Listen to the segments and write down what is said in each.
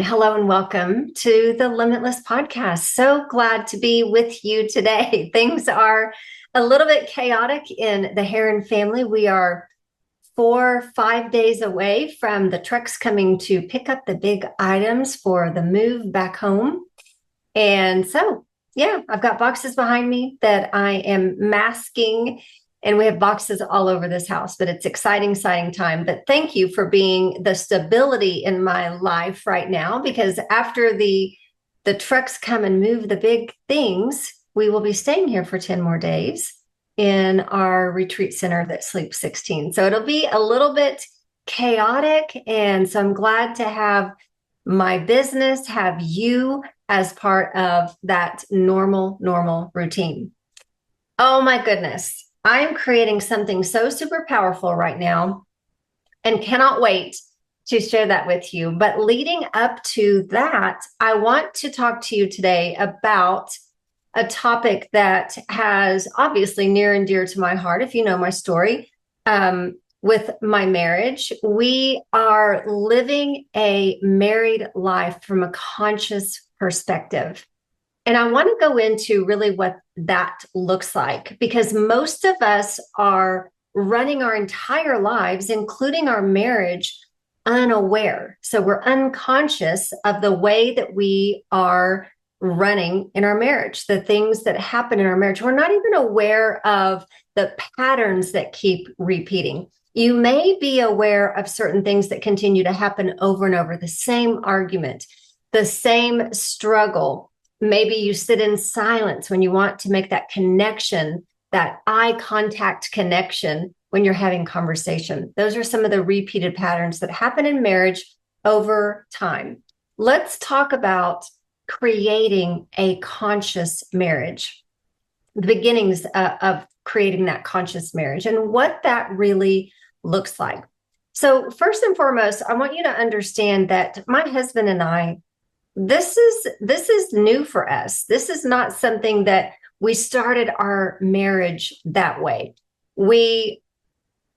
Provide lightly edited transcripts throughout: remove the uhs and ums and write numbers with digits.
Hello and welcome to the Limitless Podcast. So glad to be with you today. Things are a little bit chaotic in the Heron family. We are 4 or 5 days away from the trucks coming to pick up the big items for the move back home. And so, yeah, I've got boxes behind me that I am masking, and we have boxes all over this house, but it's exciting time. But thank you for being the stability in my life right now, because after the trucks come and move the big things, we will be staying here for 10 more days in our retreat center that sleeps 16. So it'll be a little bit chaotic. And so I'm glad to have my business, have you as part of that normal routine. Oh my goodness. I am creating something so super powerful right now and cannot wait to share that with you. But leading up to that, I want to talk to you today about a topic that has obviously near and dear to my heart. If you know my story, with my marriage, we are living a married life from a conscious perspective. And I want to go into really what that looks like, because most of us are running our entire lives, including our marriage, unaware. So we're unconscious of the way that we are running in our marriage, the things that happen in our marriage. We're not even aware of the patterns that keep repeating. You may be aware of certain things that continue to happen over and over, the same argument, the same struggle. Maybe you sit in silence when you want to make that connection, that eye contact connection when you're having conversation. Those are some of the repeated patterns that happen in marriage over time. Let's talk about creating a conscious marriage, the beginnings of creating that conscious marriage and what that really looks like. So first and foremost, I want you to understand that my husband and I, this is new for us. This is not something that we started our marriage that way. We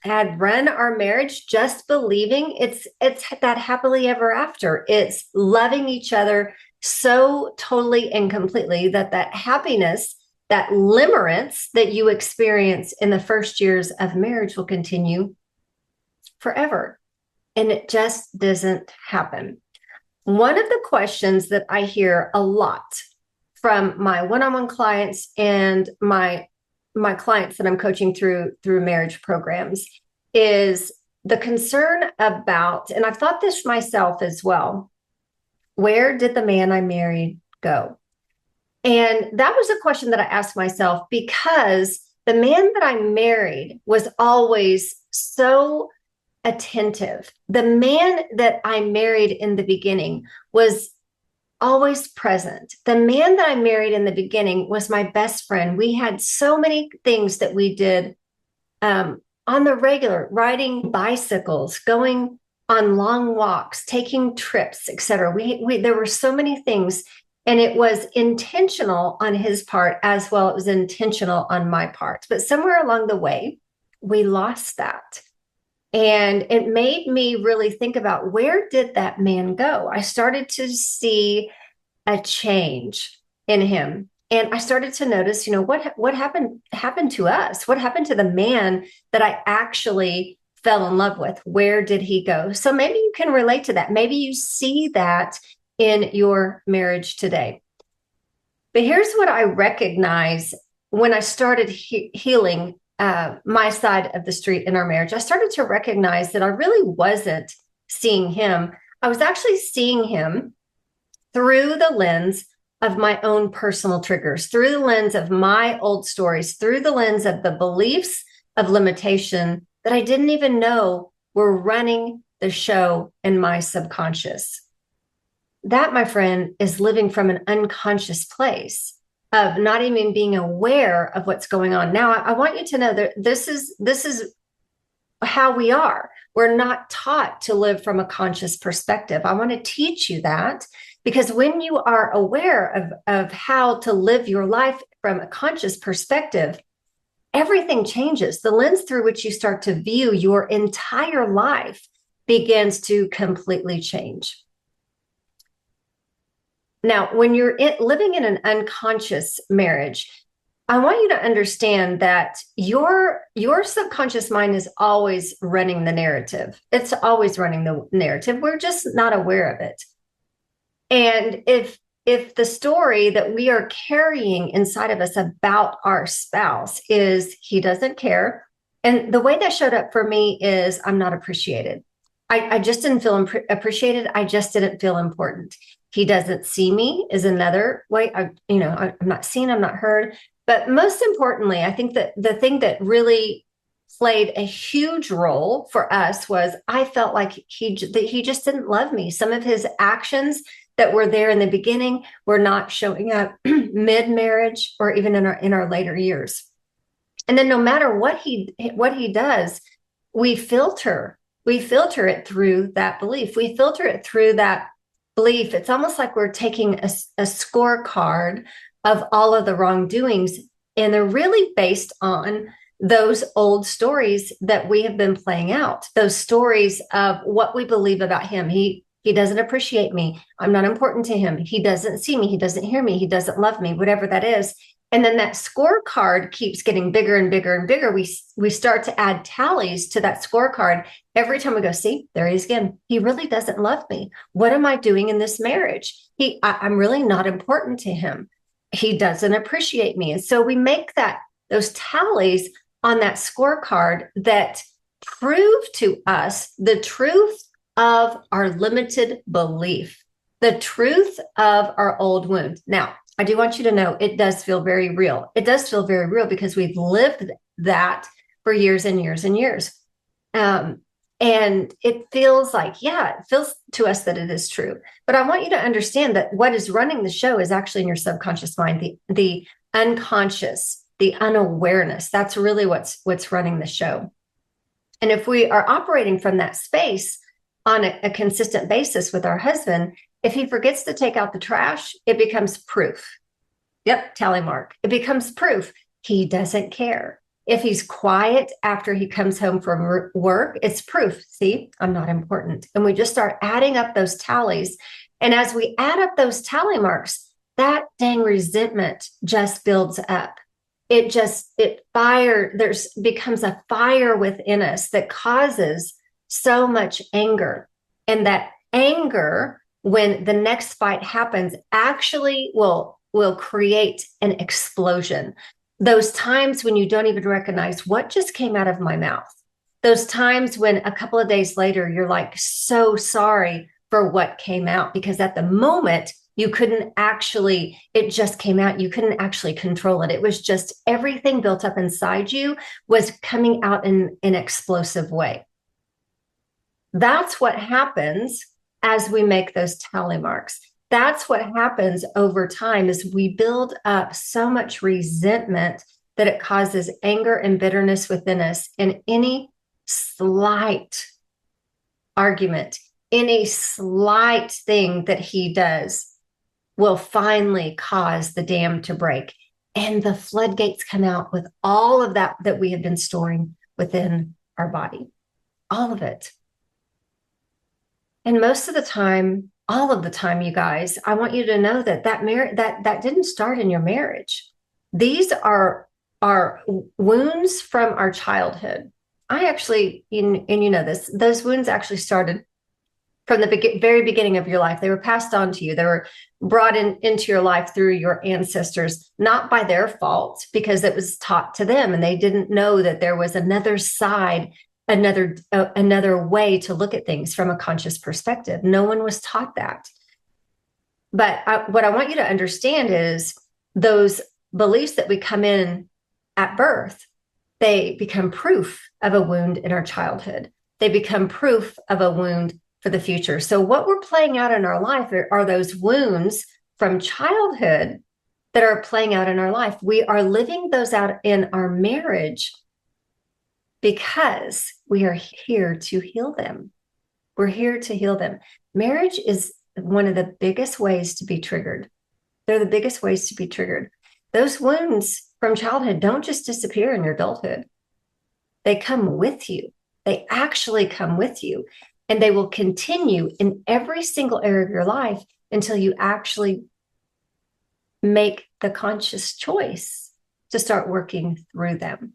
had run our marriage just believing it's that happily ever after. It's loving each other so totally and completely that happiness, that limerence that you experience in the first years of marriage will continue forever. And it just doesn't happen. One of the questions that I hear a lot from my one-on-one clients and my clients that I'm coaching through marriage programs is the concern about, and I've thought this myself as well, where did the man I married go? And that was a question that I asked myself because the man that I married was always so attentive. The man that I married in the beginning was always present. The man that I married in the beginning was my best friend. We had so many things that we did on the regular, riding bicycles, going on long walks, taking trips, etc. There were so many things, and it was intentional on his part as well. It was intentional on my part. But somewhere along the way, we lost that. And it made me really think about, where did that man go? I started to see a change in him. And I started to notice, what happened to us? What happened to the man that I actually fell in love with? Where did he go? So maybe you can relate to that. Maybe you see that in your marriage today. But here's what I recognize when I started healing my side of the street in our marriage. I started to recognize that I really wasn't seeing him. I was actually seeing him through the lens of my own personal triggers, through the lens of my old stories, through the lens of the beliefs of limitation that I didn't even know were running the show in my subconscious. That, my friend, is living from an unconscious place of not even being aware of what's going on. Now, I want you to know that this is how we are. We're not taught to live from a conscious perspective. I want to teach you that, because when you are aware of how to live your life from a conscious perspective, everything changes. The lens through which you start to view your entire life begins to completely change. Now, when you're living in an unconscious marriage, I want you to understand that your subconscious mind is always running the narrative. It's always running the narrative. We're just not aware of it. And if the story that we are carrying inside of us about our spouse is he doesn't care, and the way that showed up for me is I'm not appreciated. I just didn't feel appreciated. I just didn't feel important. He doesn't see me is another way. I'm not seen, I'm not heard. But most importantly, I think that the thing that really played a huge role for us was I felt like he just didn't love me. Some of his actions that were there in the beginning were not showing up mid-marriage or even in our later years. And then no matter what he does, we filter it through that belief. We filter it through that belief. It's almost like we're taking a scorecard of all of the wrongdoings, and they're really based on those old stories that we have been playing out, those stories of what we believe about him. He doesn't appreciate me. I'm not important to him. He doesn't see me. He doesn't hear me. He doesn't love me, whatever that is. And then that scorecard keeps getting bigger and bigger and bigger. We start to add tallies to that scorecard. Every time we go, see, there he is again. He really doesn't love me. What am I doing in this marriage? I'm really not important to him. He doesn't appreciate me. And so we make those tallies on that scorecard that prove to us the truth of our limited belief, the truth of our old wound. Now, I do want you to know it does feel very real. It does feel very real because we've lived that for years and years and years. And it feels like, it feels to us that it is true. But I want you to understand that what is running the show is actually in your subconscious mind, the unconscious, the unawareness. That's really what's running the show. And if we are operating from that space on a consistent basis with our husband, if he forgets to take out the trash, it becomes proof. Yep, tally mark. It becomes proof he doesn't care. If he's quiet after he comes home from work, it's proof. See, I'm not important. And we just start adding up those tallies. And as we add up those tally marks, that dang resentment just builds up. Becomes a fire within us that causes so much anger. And that anger, when the next fight happens, actually will create an explosion. Those times when you don't even recognize what just came out of my mouth. Those times when a couple of days later, you're like, so sorry for what came out, because at the moment it just came out. You couldn't actually control it. It was just everything built up inside you was coming out in an explosive way. That's what happens as we make those tally marks. That's what happens over time is we build up so much resentment that it causes anger and bitterness within us. And any slight argument, any slight thing that he does will finally cause the dam to break. And the floodgates come out with all of that we have been storing within our body. All of it. And most of the time, all of the time, you guys, I want you to know that didn't start in your marriage. These are wounds from our childhood. I actually, and you know this, those wounds actually started from the very beginning of your life. They were passed on to you. They were brought into your life through your ancestors, not by their fault, because it was taught to them and they didn't know that there was another side, another way to look at things from a conscious perspective. No one was taught that. But what I want you to understand is those beliefs that we come in at birth, they become proof of a wound in our childhood. They become proof of a wound for the future. So what we're playing out in our life are those wounds from childhood that are playing out in our life. We are living those out in our marriage because we are here to heal them. We're here to heal them. Marriage is one of the biggest ways to be triggered. They're the biggest ways to be triggered. Those wounds from childhood don't just disappear in your adulthood. They come with you. They actually come with you. And they will continue in every single area of your life until you actually make the conscious choice to start working through them.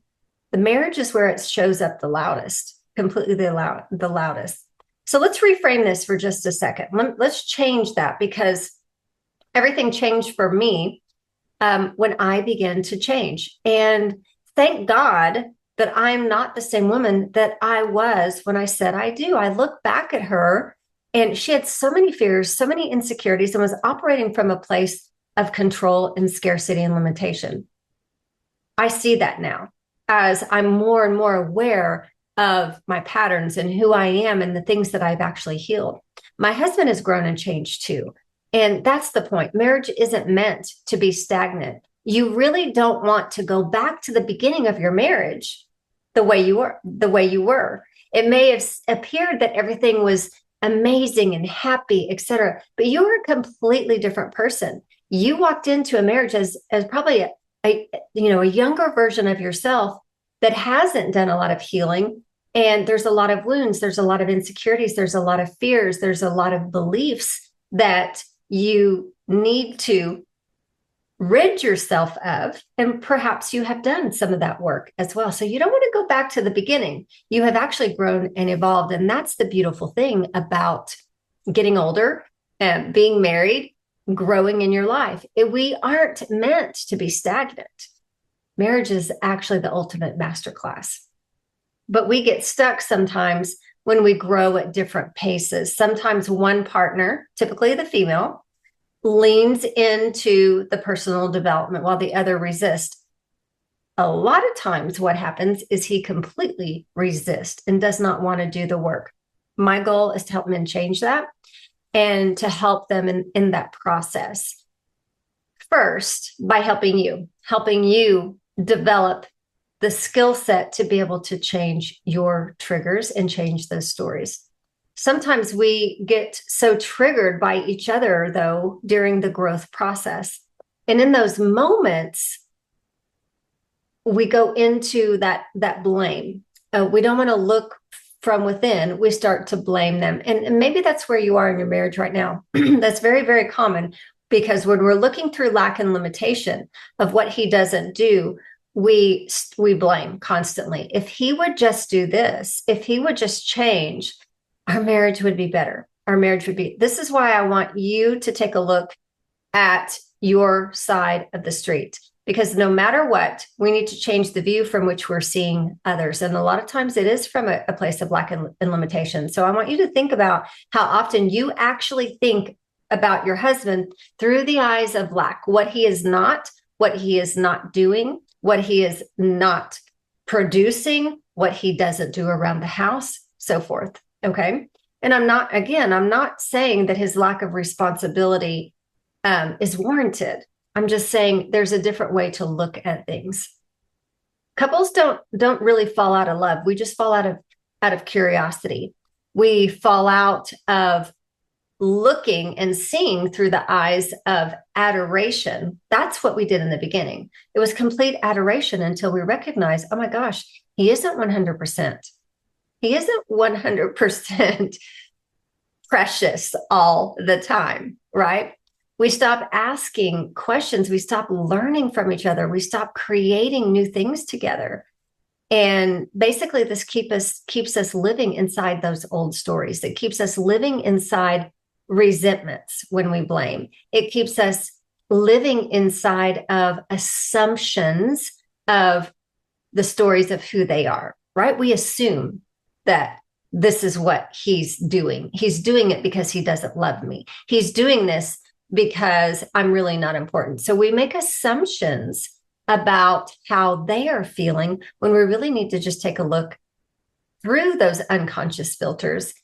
The marriage is where it shows up the loudest, completely the loudest. So let's reframe this for just a second. Let's change that, because everything changed for me when I began to change. And thank God that I'm not the same woman that I was when I said I do. I look back at her and she had so many fears, so many insecurities, and was operating from a place of control and scarcity and limitation. I see that now as I'm more and more aware of my patterns and who I am and the things that I've actually healed. My husband has grown and changed too. And that's the point. Marriage isn't meant to be stagnant. You really don't want to go back to the beginning of your marriage the way you were. It may have appeared that everything was amazing and happy, etc., but you were a completely different person. You walked into a marriage as probably a younger version of yourself that hasn't done a lot of healing. And there's a lot of wounds, there's a lot of insecurities, there's a lot of fears, there's a lot of beliefs that you need to rid yourself of. And perhaps you have done some of that work as well. So you don't want to go back to the beginning. You have actually grown and evolved. And that's the beautiful thing about getting older and being married, growing in your life. We aren't meant to be stagnant. Marriage is actually the ultimate masterclass. But we get stuck sometimes when we grow at different paces. Sometimes one partner, typically the female, leans into the personal development while the other resists. A lot of times what happens is he completely resists and does not want to do the work. My goal is to help men change that and to help them in that process. First, by helping you develop the skill set to be able to change your triggers and change those stories. Sometimes we get so triggered by each other, though, during the growth process. And in those moments, we go into that blame. We don't want to look from within. We start to blame them. And maybe that's where you are in your marriage right now. That's very, very common, because when we're looking through lack and limitation of what he doesn't do, we blame constantly. If he would just do this, if he would just change, our marriage would be better. This is why I want you to take a look at your side of the street, because no matter what, we need to change the view from which we're seeing others. And a lot of times it is from a place of lack and limitation. So I want you to think about how often you actually think about your husband through the eyes of lack, what he is not doing, what he is not producing, what he doesn't do around the house, so forth. Okay. And I'm not saying that his lack of responsibility is warranted. I'm just saying there's a different way to look at things. Couples don't really fall out of love. We just fall out of curiosity. We fall out of looking and seeing through the eyes of adoration. That's what we did in the beginning. It was complete adoration until we recognized, oh my gosh, he isn't 100%. He isn't 100% precious all the time, right? We stop asking questions. We stop learning from each other. We stop creating new things together. And basically this keeps us living inside those old stories. It keeps us living inside resentments when we blame. It keeps us living inside of assumptions of the stories of who they are, right? We assume that this is what he's doing. He's doing it because he doesn't love me. He's doing this because I'm really not important. So we make assumptions about how they are feeling when we really need to just take a look through those unconscious filters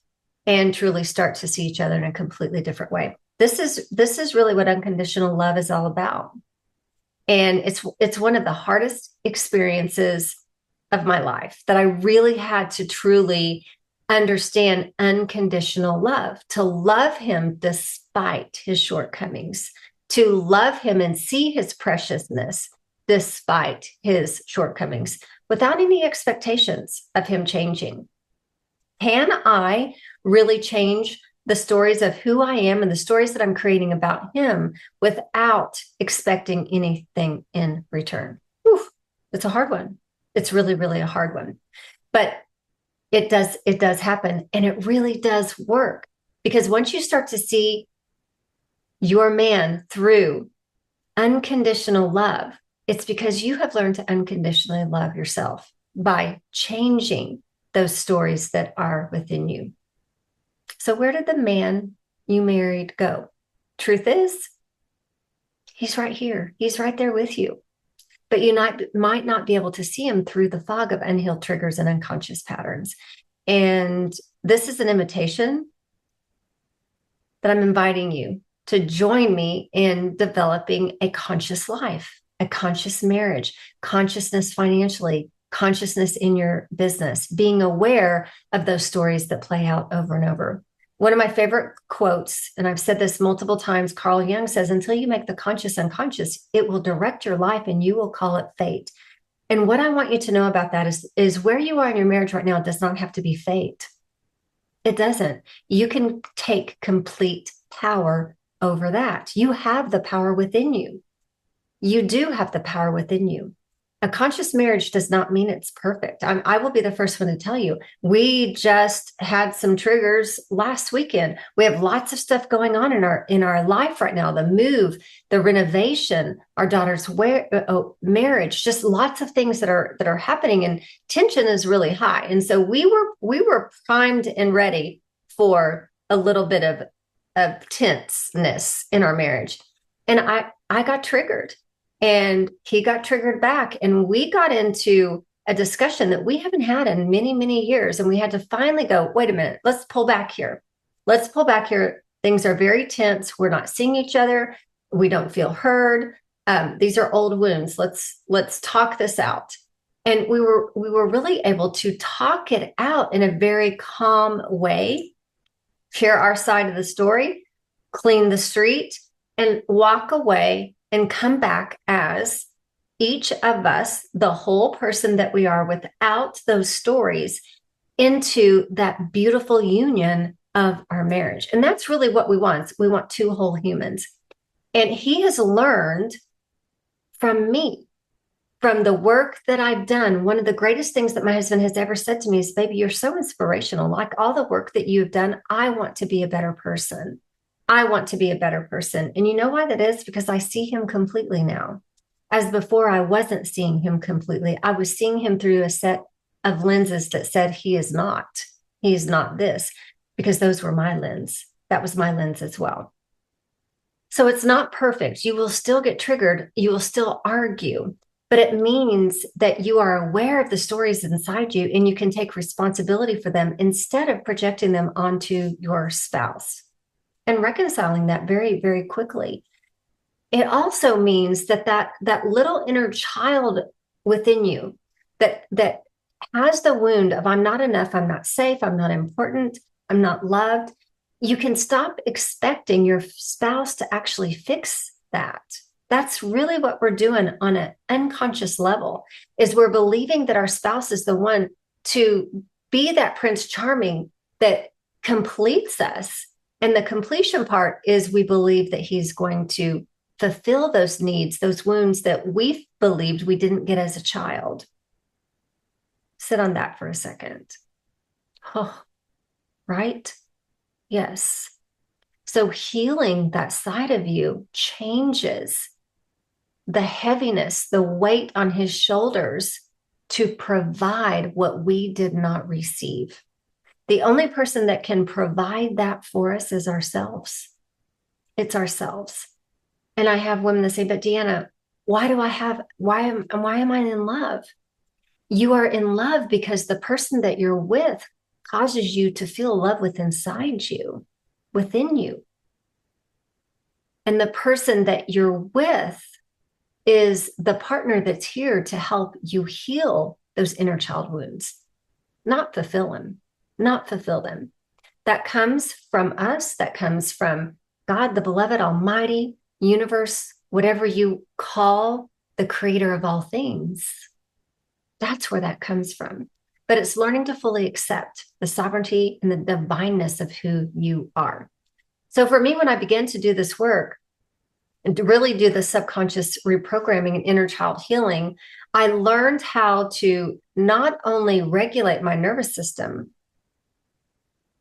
and truly start to see each other in a completely different way. This is really what unconditional love is all about. And it's one of the hardest experiences of my life, that I really had to truly understand unconditional love, to love him despite his shortcomings, to love him and see his preciousness despite his shortcomings, without any expectations of him changing. Can I really change the stories of who I am and the stories that I'm creating about him without expecting anything in return. Whew, it's a hard one. It's really, really a hard one. But it does happen, and it really does work, because once you start to see your man through unconditional love, it's because you have learned to unconditionally love yourself by changing those stories that are within you. So where did the man you married go? Truth is, he's right here. He's right there with you. But you might not be able to see him through the fog of unhealed triggers and unconscious patterns. And this is an invitation that I'm inviting you to join me in developing a conscious life, a conscious marriage, consciousness financially, consciousness in your business, being aware of those stories that play out over and over. One of my favorite quotes, and I've said this multiple times, Carl Jung says, until you make the conscious unconscious, it will direct your life and you will call it fate. And what I want you to know about that is where you are in your marriage right now does not have to be fate. It doesn't. You can take complete power over that. You have the power within you. You do have the power within you. A conscious marriage does not mean it's perfect. I will be the first one to tell you, we just had some triggers last weekend. We have lots of stuff going on in our life right now. The move, the renovation, our daughter's marriage, just lots of things that are happening, and tension is really high. And so we were primed and ready for a little bit of tenseness in our marriage. And I got triggered. And he got triggered back, and we got into a discussion that we haven't had in many, many years. And we had to finally go, wait a minute, let's pull back here. Let's pull back here. Things are very tense. We're not seeing each other. We don't feel heard. These are old wounds. Let's talk this out. And we were really able to talk it out in a very calm way, share our side of the story, clean the street, and walk away and come back as each of us, the whole person that we are without those stories, into that beautiful union of our marriage. And that's really what we want. We want two whole humans. And he has learned from me, from the work that I've done. One of the greatest things that my husband has ever said to me is, baby, you're so inspirational. Like all the work that you've done, I want to be a better person. I want to be a better person. And you know why that is? Because I see him completely now. As before, I wasn't seeing him completely. I was seeing him through a set of lenses that said he is not this, because those were my lens. That was my lens as well. So it's not perfect. You will still get triggered. You will still argue, but it means that you are aware of the stories inside you and you can take responsibility for them instead of projecting them onto your spouse, and reconciling that very, very quickly. It also means that little inner child within you that has the wound of I'm not enough, I'm not safe, I'm not important, I'm not loved. You can stop expecting your spouse to actually fix that. That's really what we're doing on an unconscious level, is we're believing that our spouse is the one to be that Prince Charming that completes us. And the completion part is we believe that he's going to fulfill those needs, those wounds that we believed we didn't get as a child. Sit on that for a second. Oh, right? Yes. So healing that side of you changes the heaviness, the weight on his shoulders to provide what we did not receive. The only person that can provide that for us is ourselves. It's ourselves. And I have women that say, but Deanna, why am I in love? You are in love because the person that you're with causes you to feel love within you. And the person that you're with is the partner that's here to help you heal those inner child wounds, not fulfill them. That comes from us. That comes from God, the beloved, almighty, universe, whatever you call the creator of all things. That's where that comes from. but it's learning to fully accept the sovereignty and the divineness of who you are. So for me, when I began to do this work and to really do the subconscious reprogramming and inner child healing, I learned how to not only regulate my nervous system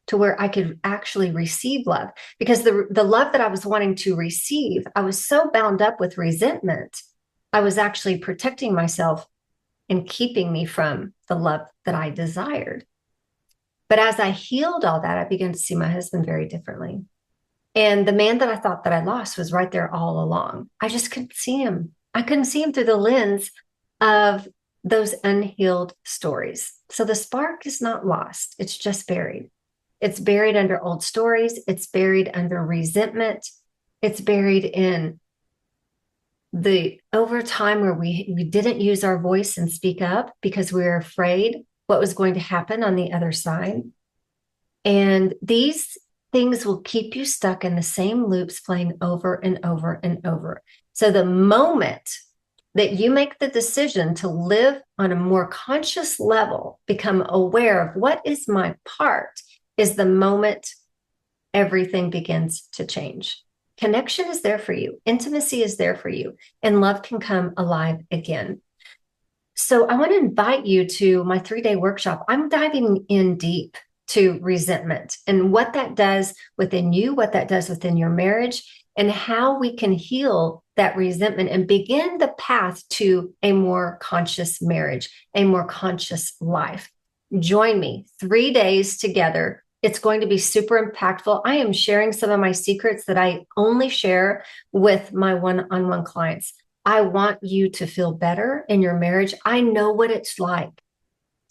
to where I could actually receive love, because the love that I was wanting to receive, I was so bound up with resentment. I was actually protecting myself and keeping me from the love that I desired. But as I healed all that, I began to see my husband very differently. And the man that I thought that I lost was right there all along. I just couldn't see him. I couldn't see him through the lens of those unhealed stories. So the spark is not lost. It's just buried. It's buried under old stories. It's buried under resentment. It's buried in the over time where we didn't use our voice and speak up because we were afraid what was going to happen on the other side. And these things will keep you stuck in the same loops playing over and over and over. So the moment that you make the decision to live on a more conscious level, become aware of what is my part, is the moment everything begins to change. Connection is there for you. Intimacy is there for you, and love can come alive again. So I want to invite you to my 3-day workshop. I'm diving in deep to resentment and what that does within you, what that does within your marriage, and how we can heal that resentment and begin the path to a more conscious marriage, a more conscious life. Join me 3 days together. It's going to be super impactful. I am sharing some of my secrets that I only share with my one-on-one clients. I want you to feel better in your marriage. I know what it's like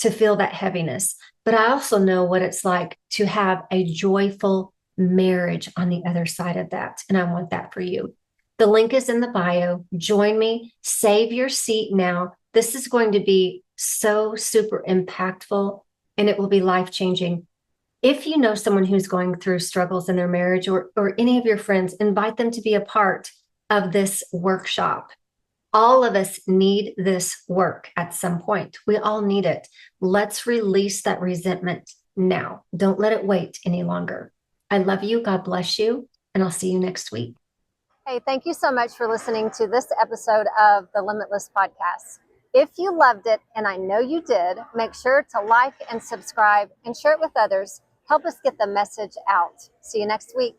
to feel that heaviness, but I also know what it's like to have a joyful marriage on the other side of that. And I want that for you. The link is in the bio. Join me. Save your seat now. This is going to be so super impactful, and it will be life-changing. If you know someone who's going through struggles in their marriage, or any of your friends, invite them to be a part of this workshop. All of us need this work at some point. We all need it. Let's release that resentment now. Don't let it wait any longer. I love you. God bless you. And I'll see you next week. Hey, thank you so much for listening to this episode of the Limitless Podcast. If you loved it, and I know you did, make sure to like and subscribe and share it with others. Help us get the message out. See you next week.